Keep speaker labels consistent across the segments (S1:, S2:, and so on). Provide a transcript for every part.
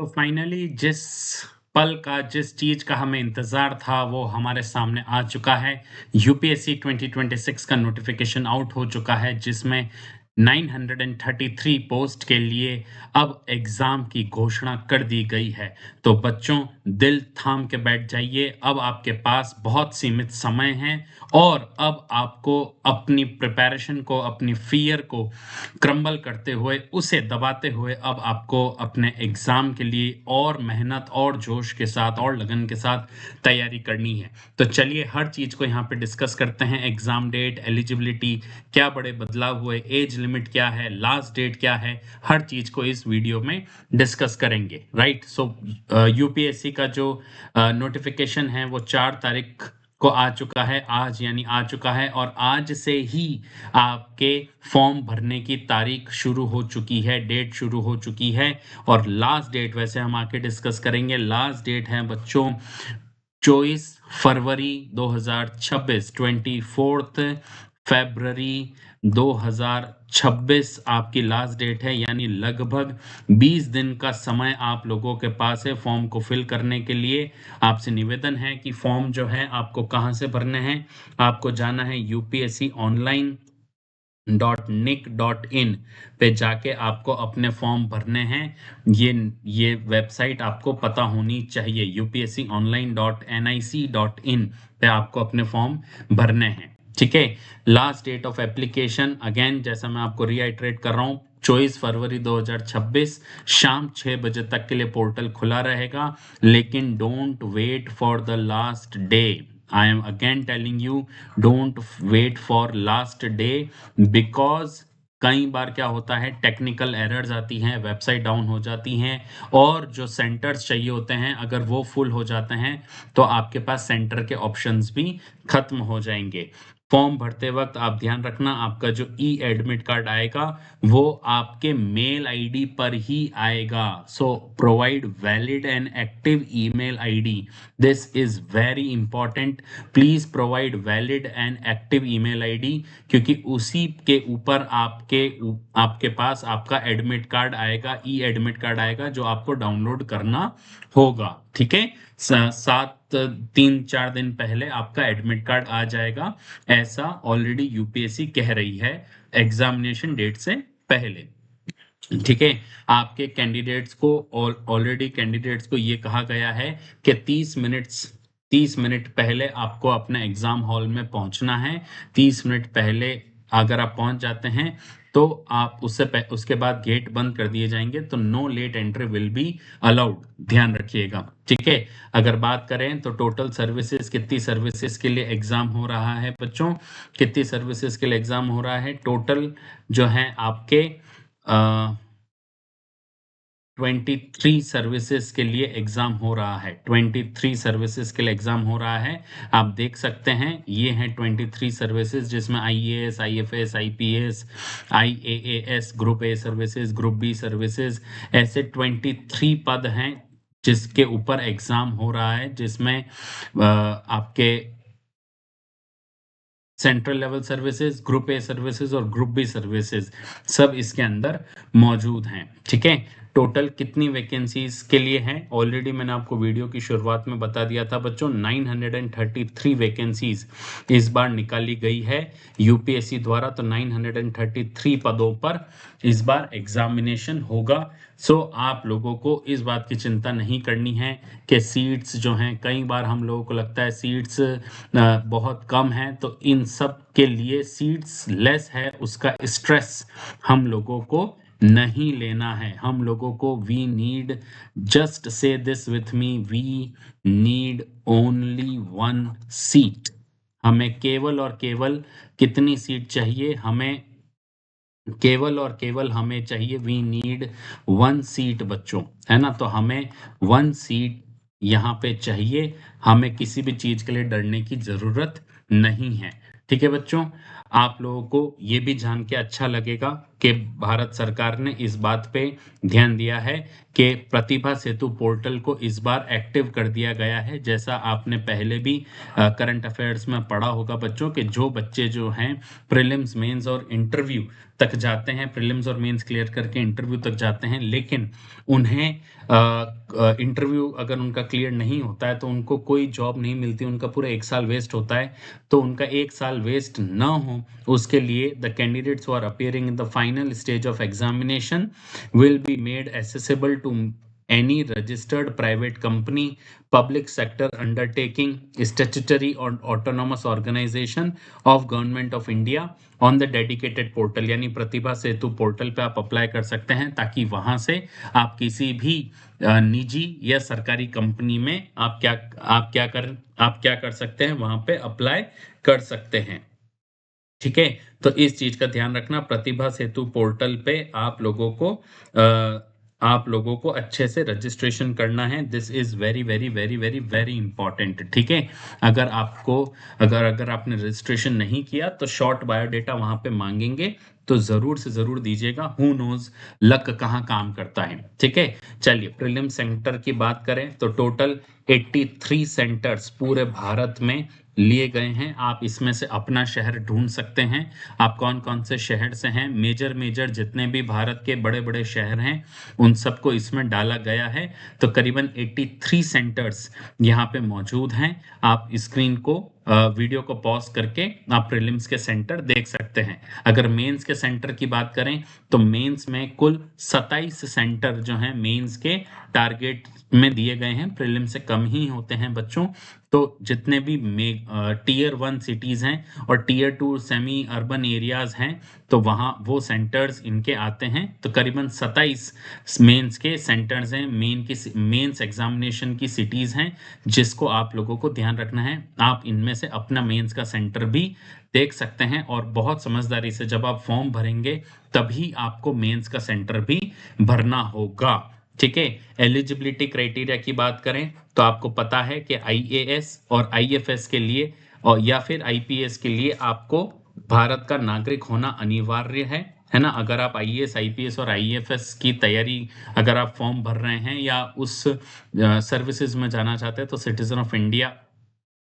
S1: तो फाइनली जिस पल का जिस चीज का हमें इंतजार था वो हमारे सामने आ चुका है। यूपीएससी 2026 का नोटिफिकेशन आउट हो चुका है जिसमें 933 पोस्ट के लिए अब एग्जाम की घोषणा कर दी गई है। तो बच्चों दिल थाम के बैठ जाइए, अब आपके पास बहुत सीमित समय है और अब आपको अपनी प्रिपरेशन को, अपनी फियर को क्रम्बल करते हुए, उसे दबाते हुए अब आपको अपने एग्जाम के लिए और मेहनत और जोश के साथ और लगन के साथ तैयारी करनी है। तो चलिए हर चीज को यहाँ पे डिस्कस करते हैं। एग्जाम डेट, एलिजिबिलिटी, क्या बड़े बदलाव हुए, एज लिमिट क्या है, लास्ट डेट क्या है, हर चीज को इस वीडियो में डिस्कस करेंगे। राइट, सो यूपीएससी का जो नोटिफिकेशन है वो 4 तारीख को आ चुका है, आज यानी आ चुका है, और आज से ही आपके फॉर्म भरने की तारीख शुरू हो चुकी है, डेट शुरू हो चुकी है। और लास्ट डेट वैसे हम आके डिस्कस करेंगे। लास्ट डेट है बच्चों 24 फरवरी 2026, 24 फरवरी 2026 आपकी लास्ट डेट है, यानी लगभग 20 दिन का समय आप लोगों के पास है फॉर्म को फिल करने के लिए। आपसे निवेदन है कि फॉर्म जो है आपको कहाँ से भरने हैं। आपको जाना है upsconline.nic.in पे जाके आपको अपने फॉर्म भरने हैं। ये वेबसाइट आपको पता होनी चाहिए। upsconline.nic.in पे आपको अपने फॉर्म भरने हैं। ठीक है, last date of application again जैसा मैं आपको रीआइटरेट कर रहा हूँ, 24 फरवरी 2026 शाम 6 बजे तक के लिए पोर्टल खुला रहेगा। लेकिन don't wait for the last day. I am again telling you, don't wait for last day, because कई बार क्या होता है, टेक्निकल एरर्स आती हैं, वेबसाइट डाउन हो जाती हैं, और जो सेंटर्स चाहिए होते हैं अगर वो फुल हो जाते हैं तो आपके पास सेंटर के ऑप्शंस भी खत्म हो जाएंगे। फॉर्म भरते वक्त आप ध्यान रखना, आपका जो ई एडमिट कार्ड आएगा वो आपके मेल आईडी पर ही आएगा। So provide valid and active email ID, this is very important. Please provide valid and active email ID, क्योंकि उसी के ऊपर आपके पास आपका एडमिट कार्ड आएगा, ई एडमिट कार्ड आएगा जो आपको डाउनलोड करना होगा। ठीक है, 3-4 दिन पहले आपका एडमिट कार्ड आ जाएगा, ऐसा ऑलरेडी यूपीएससी कह रही है एग्जामिनेशन डेट से पहले। ठीक है, आपके कैंडिडेट्स को ऑलरेडी कैंडिडेट्स को ये कहा गया है कि 30 मिनट पहले आपको अपने एग्जाम हॉल में पहुंचना है। 30 मिनट पहले अगर आप पहुंच जाते हैं तो आप उसके बाद गेट बंद कर दिए जाएंगे, तो no late entry will be allowed, ध्यान रखिएगा। ठीक है, अगर बात करें तो टोटल सर्विसेज, कितनी सर्विसेज के लिए एग्जाम हो रहा है बच्चों, कितनी सर्विसेज के लिए एग्जाम हो रहा है, टोटल जो है आपके 23 सर्विसेज के लिए एग्जाम हो रहा है। 23 सर्विसेज के लिए एग्जाम हो रहा है, आप देख सकते हैं। ये हैं 23 सर्विसेज, जिसमें IAS, IFS, IPS, IAS, group A services, group B services, ऐसे 23 पद हैं जिसके ऊपर एग्जाम हो रहा है, जिसमें आपके central level services, group A services और ग्रुप बी सर्विसेज सब इसके अंदर मौजूद हैं। ठीक है, टोटल कितनी वैकेंसीज के लिए हैं ऑलरेडी मैंने आपको वीडियो की शुरुआत में बता दिया था बच्चों। 933 वैकेंसीज इस बार निकाली गई है यूपीएससी द्वारा, तो 933 पदों पर इस बार एग्जामिनेशन होगा। सो आप लोगों को इस बात की चिंता नहीं करनी है कि सीट्स जो हैं, कई बार हम लोगों को लगता है सीट्स बहुत कम है, तो इन सब के लिए सीट्स लेस है उसका स्ट्रेस हम लोगों को नहीं लेना है। हम लोगों को we need, just say this with me, we need only 1 seat. हमें केवल और केवल कितनी सीट चाहिए, हमें केवल और केवल हमें चाहिए, वी नीड 1 सीट बच्चों, है ना। तो हमें 1 सीट यहाँ पे चाहिए, हमें किसी भी चीज के लिए डरने की जरूरत नहीं है। ठीक है बच्चों, आप लोगों को ये भी जान के अच्छा लगेगा कि भारत सरकार ने इस बात पे ध्यान दिया है कि प्रतिभा सेतु पोर्टल को इस बार एक्टिव कर दिया गया है। जैसा आपने पहले भी करंट अफेयर्स में पढ़ा होगा बच्चों, कि जो बच्चे जो हैं प्रीलिम्स, मेंस और इंटरव्यू तक जाते हैं, प्रीलिम्स और मेंस क्लियर करके इंटरव्यू तक जाते हैं, लेकिन उन्हें इंटरव्यू अगर उनका क्लियर नहीं होता है तो उनको कोई जॉब नहीं मिलती, उनका पूरा 1 साल वेस्ट होता है। तो उनका 1 साल वेस्ट ना हो उसके लिए the candidates who are appearing in the final stage of examination will be made accessible to any registered private company, public sector undertaking, statutory or autonomous organization of government of India on the dedicated portal। यानी प्रतिभा सेतु portal पे आप apply कर सकते हैं ताकि वहां से आप किसी भी निजी या सरकारी कंपनी में आप क्या कर सकते हैं, वहां पे अप्लाई कर सकते हैं। ठीक है, तो इस चीज का ध्यान रखना। प्रतिभा सेतु पोर्टल पे आप लोगों को अच्छे से रजिस्ट्रेशन करना है। This is very very very very very important. ठीक है, अगर आपने रजिस्ट्रेशन नहीं किया तो शॉर्ट बायोडेटा वहां पे मांगेंगे, तो जरूर से जरूर दीजिएगा। हु नोज लक कहाँ काम करता है। ठीक है, चलिए प्रीलिम सेंटर की बात करें तो टोटल 83 सेंटर्स पूरे भारत में लिए गए हैं। आप इसमें से अपना शहर ढूंढ सकते हैं, आप कौन कौन से शहर से हैं। मेजर जितने भी भारत के बड़े बड़े शहर हैं उन सबको इसमें डाला गया है। तो करीबन 83 सेंटर्स यहाँ पे मौजूद हैं। आप स्क्रीन को वीडियो को पॉज करके आप प्रीलिम्स के सेंटर देख सकते हैं। अगर मेंस के सेंटर की बात करें तो मेंस में कुल 27 सेंटर जो हैं मेंस के टारगेट में दिए गए हैं, प्रीलिम से कम ही होते हैं बच्चों। तो जितने भी टीयर 1 सिटीज हैं और टीयर 2 सेमी अर्बन एरियाज हैं तो वहाँ वो सेंटर्स इनके आते हैं। तो करीबन 27 मेंस के सेंटर्स हैं, मेंस एग्जामिनेशन की सिटीज हैं जिसको आप लोगों को ध्यान रखना है। आप इनमें से अपना मेंस का सेंटर भी देख सकते हैं और बहुत समझदारी से जब आप फॉर्म भरेंगे तभी आपको मेंस का सेंटर भी भरना होगा। ठीक है, एलिजिबिलिटी क्राइटेरिया की बात करें तो आपको पता है कि आईएएस और आईएफएस के लिए और या फिर आईपीएस के लिए आपको भारत का नागरिक होना अनिवार्य है ना। अगर आप आईएएस आईपीएस और आईएफएस की तैयारी अगर आप फॉर्म भर रहे हैं या उस सर्विसेज में जाना चाहते हैं तो citizen of India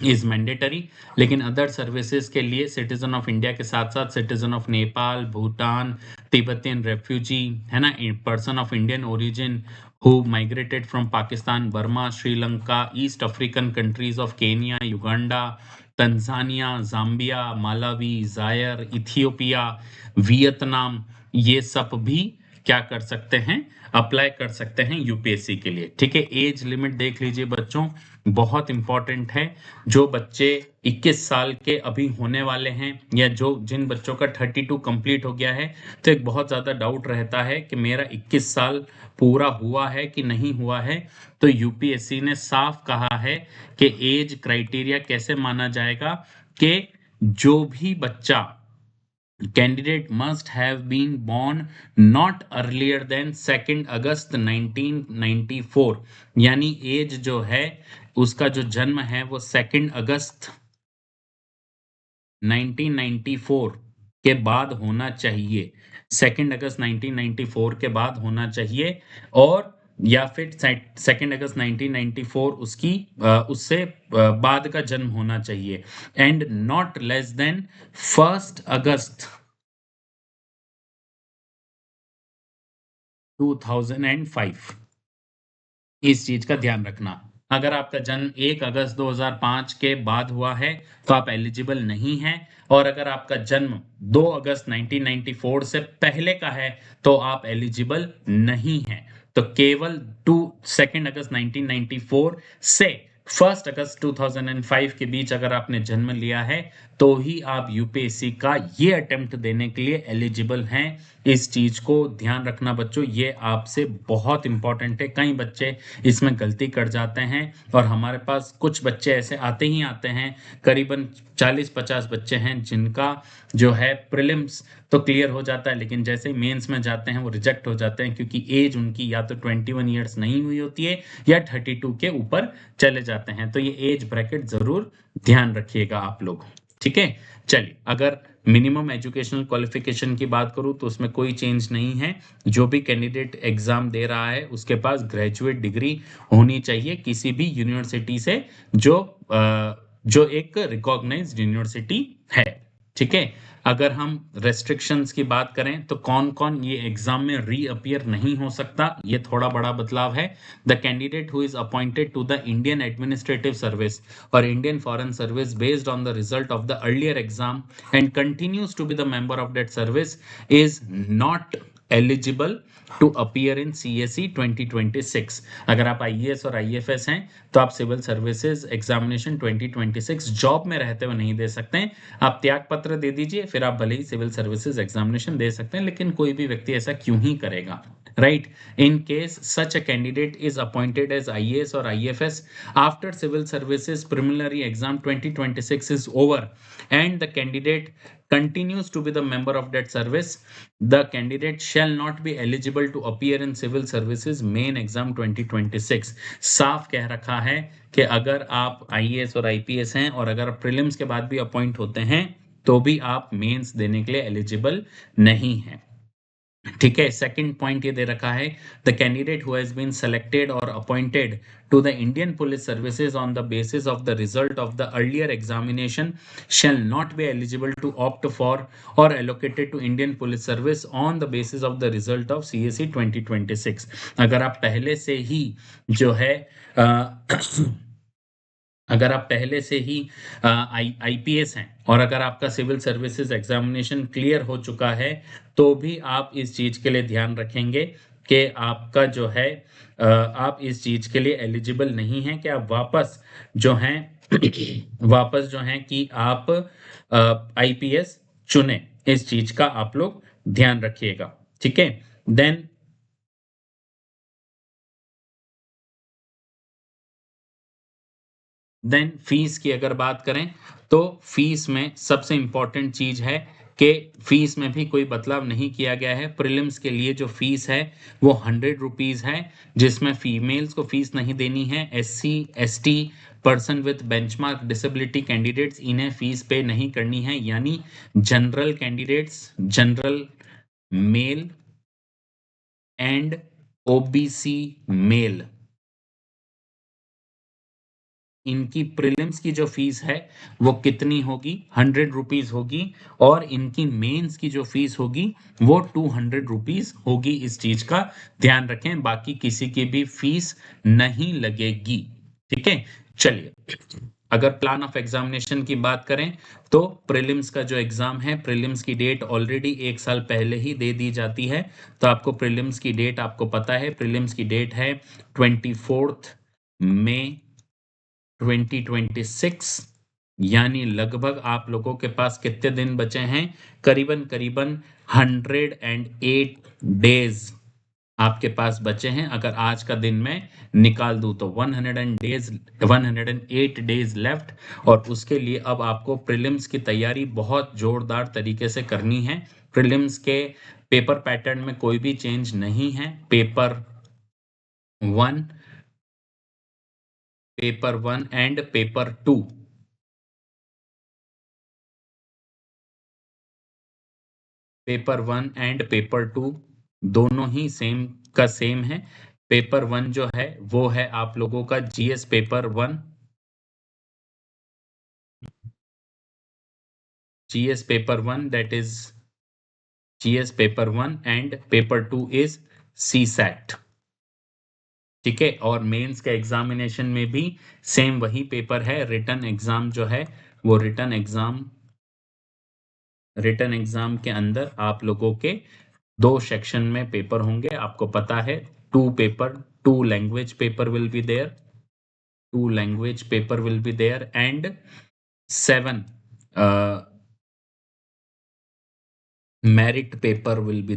S1: is mandatory. लेकिन अदर सर्विसेज के लिए सिटीजन ऑफ इंडिया के साथ साथ citizen of Nepal, Bhutan, Tibetan refugee है ना, person of Indian origin who migrated from Pakistan, Burma, Sri Lanka, East African countries of Kenya, Uganda, Tanzania, Zambia, Malawi, Zaire, Ethiopia, Vietnam, ये सब भी क्या कर सकते हैं, अप्लाई कर सकते हैं यूपीएससी के लिए। ठीक है, एज लिमिट देख लीजिए बच्चों, बहुत इंपॉर्टेंट है। जो बच्चे 21 साल के अभी होने वाले हैं या जिन बच्चों का 32 कंप्लीट हो गया है, तो एक बहुत ज्यादा डाउट रहता है कि मेरा 21 साल पूरा हुआ है कि नहीं हुआ है। तो यूपीएससी ने साफ कहा है कि एज क्राइटेरिया कैसे माना जाएगा कि जो भी बच्चा candidate must have been born not earlier than 2 अगस्त 1994। यानी एज जो है उसका जो जन्म है वो 2 अगस्त 1994 के बाद होना चाहिए। 2 अगस्त 1994 के बाद होना चाहिए और या फिर 2 अगस्त 1994 उससे बाद का जन्म होना चाहिए। एंड नॉट लेस देन 1 अगस्त 2005। इस चीज का ध्यान रखना। अगर आपका जन्म 1 अगस्त 2005 के बाद हुआ है तो आप एलिजिबल नहीं हैं, और अगर आपका जन्म 2 अगस्त 1994 से पहले का है तो आप एलिजिबल नहीं हैं। तो केवल 2 अगस्त 1994 से 1 अगस्त 2005 के बीच अगर आपने जन्म लिया है तो ही आप यूपीएससी का ये अटेम्प्ट देने के लिए एलिजिबल हैं। इस चीज को ध्यान रखना बच्चों, ये आपसे बहुत इंपॉर्टेंट है। कई बच्चे इसमें गलती कर जाते हैं और हमारे पास कुछ बच्चे ऐसे आते ही आते हैं, करीबन 40-50 बच्चे हैं जिनका जो है प्रीलिम्स तो क्लियर हो जाता है लेकिन जैसे ही मेंस में जाते हैं वो रिजेक्ट हो जाते हैं क्योंकि एज उनकी या तो 21 ईयर्स नहीं हुई होती है या 32 के ऊपर चले जाते हैं। तो ये एज ब्रैकेट जरूर ध्यान रखिएगा आप लोग। ठीक है, चलिए अगर मिनिमम एजुकेशनल क्वालिफिकेशन की बात करूं तो उसमें कोई चेंज नहीं है। जो भी कैंडिडेट एग्जाम दे रहा है उसके पास ग्रेजुएट डिग्री होनी चाहिए किसी भी यूनिवर्सिटी से जो एक रिकॉग्नाइज्ड यूनिवर्सिटी है। ठीक है, अगर हम रेस्ट्रिक्शंस की बात करें तो कौन कौन ये एग्जाम में रीअपियर नहीं हो सकता, ये थोड़ा बड़ा बदलाव है। The candidate who is appointed to the Indian administrative service और Indian foreign service based on the result of the earlier exam and continues to be the member of that service is not eligible to appear in CSE 2026। अगर आप IAS और IFS हैं तो आप civil services examination 2026 job में रहते हुए नहीं दे सकते हैं। आप त्याग पत्र दे दीजिए, फिर आप भले ही सिविल सर्विसेज एग्जामिनेशन दे सकते हैं, लेकिन कोई भी व्यक्ति ऐसा क्यों ही करेगा, right? In case such a candidate is appointed as IAS or IFS after civil services preliminary exam 2026 is over and the candidate continues to be the member of that service, the candidate shall not be eligible to appear in civil services main exam 2026। साफ कह रखा है कि अगर आप IAS और IPS हैं और अगर प्रीलिम्स के बाद भी अपॉइंट होते हैं तो भी आप मेंस देने के लिए एलिजिबल नहीं हैं। ठीक है, सेकंड पॉइंट ये दे रखा है, the candidate who has been selected और appointed to the Indian police services on the basis of the result of the earlier examination shall not be eligible to opt for or allocated to Indian Police Service on the basis of the result of CSE 2026। अगर आप पहले से ही जो है अगर आप पहले से ही IPS हैं और अगर आपका सिविल सर्विसेज एग्जामिनेशन क्लियर हो चुका है तो भी आप इस चीज के लिए ध्यान रखेंगे कि आपका जो है आप इस चीज के लिए एलिजिबल नहीं है कि आप वापस जो हैं वापस जो हैं कि आप IPS चुने। इस चीज का आप लोग ध्यान रखिएगा। ठीक है, देन फीस की अगर बात करें तो फीस में सबसे इंपॉर्टेंट चीज है कि फीस में भी कोई बदलाव नहीं किया गया है। प्रीलिम्स के लिए जो फीस है वो 100 रुपीज है, जिसमें फीमेल्स को फीस नहीं देनी है। SC ST person with benchmark disability candidates इन्हें फीस पे नहीं करनी है, यानी general candidates, general male and OBC male, इनकी प्रीलिम्स की जो फीस है वो कितनी होगी, 100 रुपीज होगी। और इनकी मेंस की जो फीस होगी वो 200 रुपीज होगी। इस चीज का ध्यान रखें, बाकी किसी की भी फीस नहीं लगेगी। ठीक है, चलिए अगर प्लान ऑफ एग्जामिनेशन की बात करें तो प्रीलिम्स का जो एग्जाम है, प्रीलिम्स की डेट ऑलरेडी 1 साल पहले ही दे दी जाती है। तो आपको प्रीलिम्स की डेट आपको पता है, प्रीलिम्स की डेट है 24 मई 2026। यानी लगभग आप लोगों के पास कितने दिन बचे हैं, करीबन करीबन 108 डेज आपके पास बचे हैं। अगर आज का दिन मैं निकाल दूं तो 108 डेज लेफ्ट। और उसके लिए अब आपको प्रीलिम्स की तैयारी बहुत जोरदार तरीके से करनी है। प्रीलिम्स के पेपर पैटर्न में कोई भी चेंज नहीं है। One paper one and paper two, paper one and paper two दोनों ही सेम का सेम है। पेपर वन जो है वो है आप लोगों का GS paper one, GS paper one that is GS paper one and paper two is CSAT। ठीक है, और मेंस के एग्जामिनेशन में भी सेम वही पेपर है। रिटन एग्जाम जो है वो रिटन एग्जाम के अंदर आप लोगों के 2 सेक्शन में पेपर होंगे। आपको पता है, two language paper will be there, 2 language paper will be there and 7 merit paper will be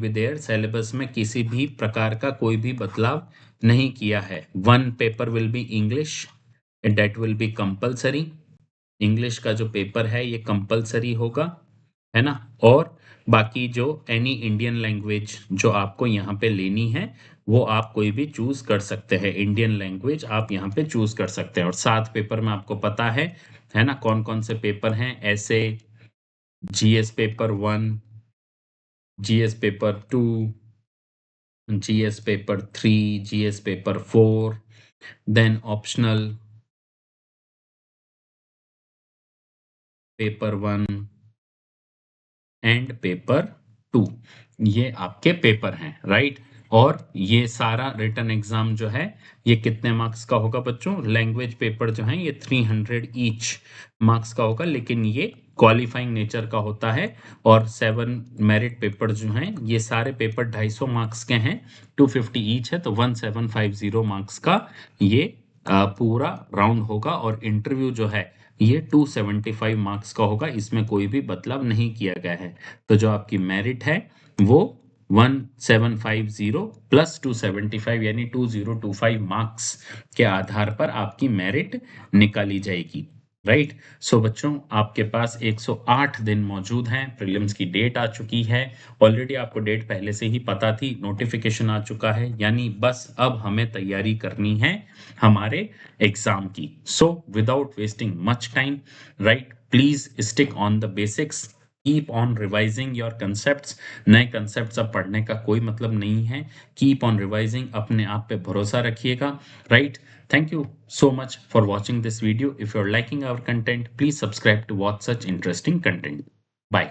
S1: there. Syllabus में किसी भी प्रकार का कोई भी बदलाव नहीं किया है। 1 paper will B English, that will be compulsory. English का जो पेपर है ये कंपल्सरी होगा, है ना। और बाकी जो एनी इंडियन लैंग्वेज जो आपको यहाँ पे लेनी है वो आप कोई भी चूज कर सकते हैं। इंडियन लैंग्वेज आप यहाँ पे चूज कर सकते हैं। और 7 पेपर में आपको पता है ना कौन कौन से पेपर हैं। ऐसे GS paper one, GS paper two, GS paper three, GS paper four, then optional, paper 1 and paper 2, ये आपके पेपर हैं, राइट। और ये सारा रिटन एग्जाम जो है ये कितने मार्क्स का होगा बच्चों? लैंग्वेज पेपर जो है ये 300 ईच मार्क्स का होगा, लेकिन ये क्वालिफाइंग नेचर का होता है। और 7 मेरिट पेपर जो हैं ये सारे पेपर 250 मार्क्स के हैं, 250 ईच है, तो 1750 मार्क्स का ये पूरा राउंड होगा। और इंटरव्यू जो है ये 275 मार्क्स का होगा, इसमें कोई भी बदलाव नहीं किया गया है। तो जो आपकी मेरिट है वो 1750 प्लस 275 यानी 2025 मार्क्स के आधार पर आपकी मेरिट निकाली जाएगी, राइट। सो बच्चों आपके पास 108 दिन मौजूद हैं, प्रीलिम्स की डेट आ चुकी है। ऑलरेडी आपको डेट पहले से ही पता थी, नोटिफिकेशन आ चुका है, यानी बस अब हमें तैयारी करनी है हमारे एग्जाम की। So without wasting much time, right, please stick on the basics, keep on revising your concepts. नए कंसेप्ट्स अब पढ़ने का कोई मतलब नहीं है, कीप ऑन रिवाइजिंग, अपने आप पे भरोसा रखिएगा, right. Thank you so much for watching this video. If you're liking our content, please subscribe to watch such interesting content. Bye.